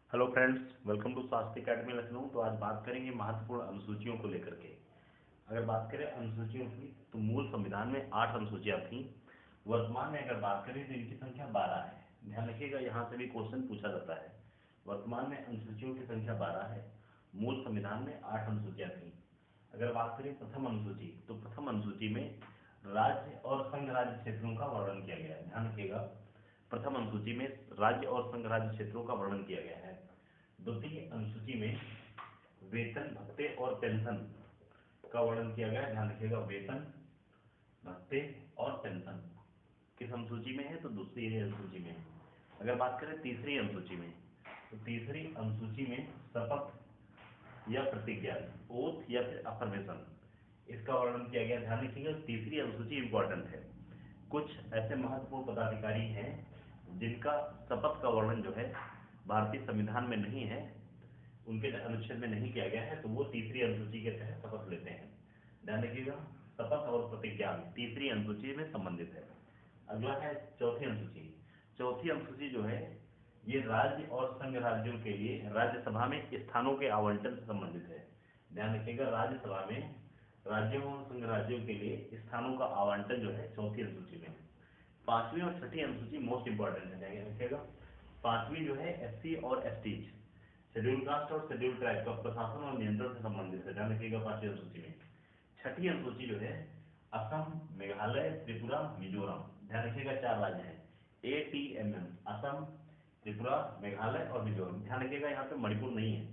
Hello friends, welcome to स्वास्थ्य academy Lucknow. तो आज बात करेंगे महत्वपूर्ण अनुसूचियों को लेकर के। अगर बात करें अनुसूचियों की, तो मूल संविधान में 8 अनुसूचियां थीं। वर्तमान में अगर बात करें तो इनकी संख्या 12 है। ध्यान रखिएगा, यहाँ से भी क्वेश्चन पूछा जाता है। वर्तमान में अनुसूचियों की संख्या 12 है। मूल संविधान में 8 अनुसूचियां थीं। अगर बात करें प्रथम अनुसूची, तो प्रथम अनुसूची में राज्य और संघ राज्य क्षेत्रों का वर्णन किया गया है। ध्यान रखिएगा, प्रथम अनुसूची में राज्य और संघ राज्य क्षेत्रों का वर्णन किया गया है। द्वितीय अनुसूची में वेतन, भत्ते और पेंशन का वर्णन किया गया है। ध्यान रखिएगा, वेतन, भत्ते और पेंशन किस अनुसूची में है, तो दूसरी अनुसूची में है। अगर बात करें तीसरी अनुसूची में, तो तीसरी अनुसूची में शपथ या प्रतिज्ञा, ओथ या फिर अफर्मेशन, इसका वर्णन किया गया। ध्यान रखिएगा, तीसरी अनुसूची इंपॉर्टेंट है। कुछ ऐसे महत्वपूर्ण पदाधिकारी हैं जिनका शपथ का वर्णन जो है भारतीय संविधान में नहीं है, उनके अनुच्छेद में नहीं किया गया है, तो वो तीसरी अनुसूची के तहत शपथ लेते हैं। ध्यान रखिएगा, शपथ और प्रतिज्ञा तीसरी अनुसूची में संबंधित है। अगला है चौथी अनुसूची। चौथी अनुसूची जो है ये राज्य और संघ राज्यों के लिए राज्यसभा में स्थानों के आवंटन से संबंधित है। ध्यान रखिएगा, राज्यसभा में राज्यों और संघ राज्यों के लिए स्थानों का आवंटन जो है चौथी अनुसूची में। पांचवी और छठी अनुसूची मोस्ट इंपॉर्टेंट है। ध्यान रखिएगा, पांचवी जो है एससी और एसटी, शेड्यूल कास्ट और शेड्यूल ट्राइब का प्रशासन और नियंत्रण से संबंधित है। ध्यान रखिएगा, पांचवी अनुसूची में। छठी अनुसूची जो है असम, मेघालय, त्रिपुरा, मिजोरम। ध्यान रखिएगा, 4 राज्य हैं, ATMM, असम, त्रिपुरा, मेघालय और मिजोरम। ध्यान रखिएगा, यहाँ पे मणिपुर नहीं है।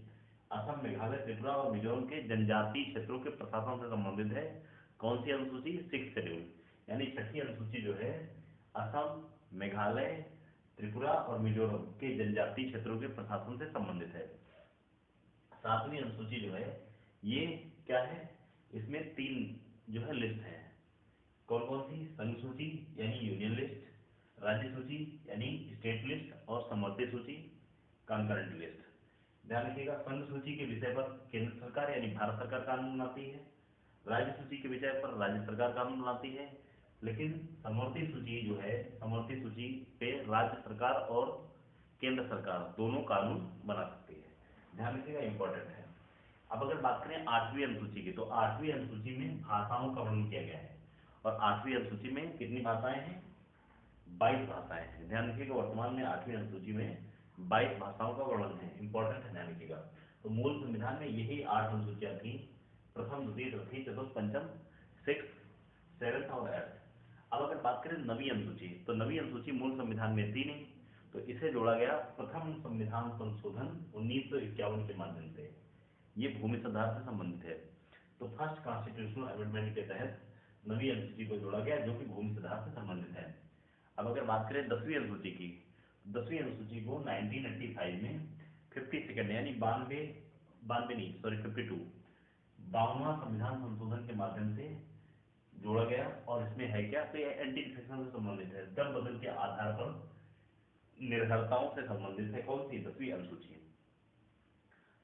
असम, मेघालय, त्रिपुरा और मिजोरम के जनजातीय क्षेत्रों के प्रशासन से संबंधित है। कौन सी अनुसूची? 6th शेड्यूल, यानी छठी अनुसूची जो है असम, मेघालय, त्रिपुरा और मिजोरम के जनजातीय क्षेत्रों के प्रशासन से संबंधित है। सातवीं अनुसूची जो है ये क्या है, इसमें 3 जो है लिस्ट है। कौन कौन सी? संघ सूची यानी यूनियन लिस्ट, राज्य सूची यानी स्टेट लिस्ट और समवर्ती सूची कंकरेंट लिस्ट। ध्यान रखिएगा, संघ सूची के विषय पर केंद्र सरकार यानी भारत सरकार कानून बनाती है। राज्य सूची के विषय पर राज्य सरकार कानून बनाती है। लेकिन समवर्ती सूची जो है, समवर्ती सूची पे राज्य सरकार और केंद्र सरकार दोनों कानून बना सकती है। ध्यान रखिएगा, इंपॉर्टेंट है। अब अगर बात करें 8वीं अनुसूची की, तो 8वीं अनुसूची में भाषाओं का वर्णन किया गया है। और 8वीं अनुसूची में कितनी भाषाएं हैं? 22 भाषाएं हैं। ध्यान रखिएगा, वर्तमान में 8वीं अनुसूची में 22 भाषाओं का वर्णन है। इंपॉर्टेंट है, ध्यान रखिएगा। तो मूल संविधान में यही 8 अनुसूचियां थी, प्रथम, द्वितीय, तृतीय, चतुर्थ, पंचम, 6th, 7th और 8th। अब अगर बात करें नवीं अनुसूची, तो नवीं अनुसूची मूल संविधान में थी नहीं, तो इसे जोड़ा गया प्रथम संविधान संशोधन 1951 के माध्यम से। ये भूमि सुधार से संबंधित है। तो फर्स्ट कॉन्स्टिट्यूशनल अमेंडमेंट के तहत नवीं अनुसूची को जोड़ा गया, जो कि भूमि सुधार से संबंधित है। अब अगर बात करें 10वीं अनुसूची की, 10वीं अनुसूची को 1985 में 52nd यानी 52वां संविधान संशोधन के माध्यम से जोड़ा गया। और इसमें है क्या, तो ये एंटी डिफेक्शन से संबंधित है, दल बदल के आधार पर निर्भरताओं से संबंधित है। कौन सी? 10वीं अनुसूची।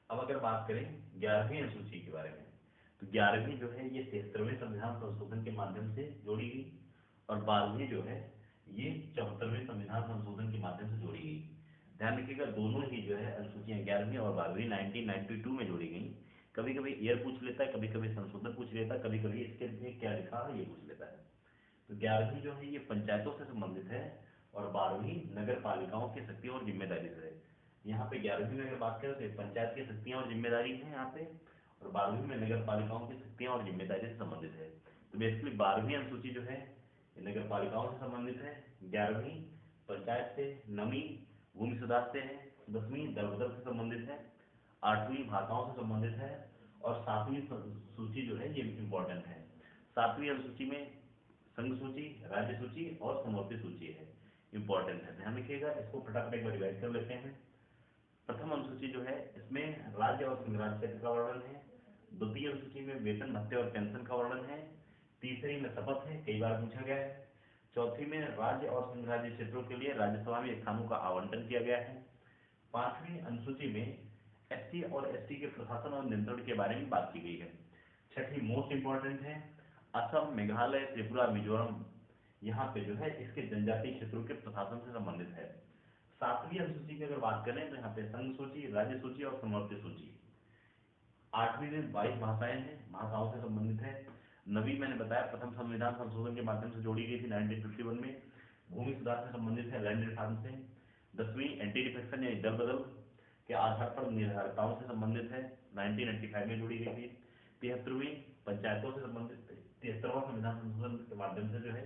अब अगर बात करें 11वीं अनुसूची के बारे में, तो 11वीं जो है ये 73वें संविधान संशोधन के माध्यम से जोड़ी गई। और 12वीं जो है ये 74वें संविधान संशोधन के माध्यम से जोड़ी गई। ध्यान रखिएगा, दोनों ही जो है अनुसूचियां 11वीं और 12वीं 1992 में जोड़ी गई। कभी कभी ईयर पूछ लेता है, कभी कभी संशोधन पूछ लेता है, कभी कभी इसके में क्या लिखा है ये पूछ लेता है। तो 11वीं जो है ये पंचायतों से संबंधित है और 12वीं नगर पालिकाओं की शक्तियों और जिम्मेदारी से है। यहाँ पे 11वीं में अगर बात करें तो पंचायत की शक्तियां और जिम्मेदारी है यहाँ पे, और 12वीं में नगर पालिकाओं की शक्तियां और जिम्मेदारी से संबंधित है। तो बेसिकली 12वीं अनुसूची जो है ये नगर पालिकाओं से संबंधित है, 11वीं पंचायत से, 9वीं भूमि सुधार से है, 10वीं दल बदल से संबंधित है, 8वीं भाषाओं से संबंधित है, और 7वीं सूची जो है ये इंपॉर्टेंट है। 7वीं अनुसूची में संघ सूची, राज्य सूची और समवर्ती सूची है, इंपॉर्टेंट है। ध्यान रखिएगा, इसको फटाफट एक बार रिवाइज कर लेते हैं। प्रथम अनुसूची जो है इसमें राज्य और संघ राज्य क्षेत्र का वर्णन है। द्वितीय अनुसूची में वेतन, भत्ते और पेंशन का वर्णन है। तीसरी में शपथ है, कई बार पूछा गया है। चौथी में राज्य और संघ राज्य क्षेत्रों के लिए राज्यसभा में स्थानों का आवंटन किया गया है। 5वीं अनुसूची में एससी और एसटी के प्रशासन और नियंत्रण के बारे में बात की गई है। छठी मोस्ट इंपॉर्टेंट है, असम, मेघालय, त्रिपुरा, मिजोरम, यहाँ पे जो है इसके जनजातीय क्षेत्रों के प्रशासन से संबंधित है। सातवीं अनुसूची की अगर बात करें तो यहाँ पे संघ सूची, राज्य सूची और समवर्ती सूची। आठवीं में 22 भाषाएं हैं, भाषाओं से संबंधित है। नवीं मैंने बताया प्रथम संविधान संशोधन के माध्यम से जोड़ी गई थी 1951 में, भूमि सुधार से संबंधित है, लैंड रिफॉर्म से। 10वीं एंटी डिफेक्शन यानी दल बदल के आधार पर निर्धारिताओं से संबंधित है, 1985 में जोड़ी गई थी। 73वीं पंचायतों से संबंधित 73वां संविधान संशोधन के माध्यम से जो है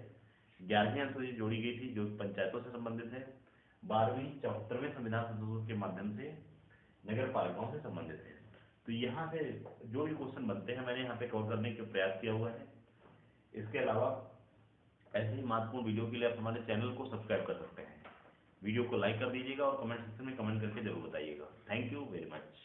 11वीं अनुसूची जोड़ी गई थी जो पंचायतों से संबंधित है। 12वीं 74वें संविधान संशोधन के माध्यम से नगर पालिकाओं से संबंधित है। तो यहाँ से जो भी क्वेश्चन बनते हैं मैंने यहाँ पे कवर करने का प्रयास किया हुआ है। इसके अलावा ऐसे ही महत्वपूर्ण वीडियो के लिए आप हमारे चैनल को सब्सक्राइब कर सकते हैं। वीडियो को लाइक कर दीजिएगा और कमेंट सेक्शन में कमेंट करके जरूर बताइएगा। Thank you very much.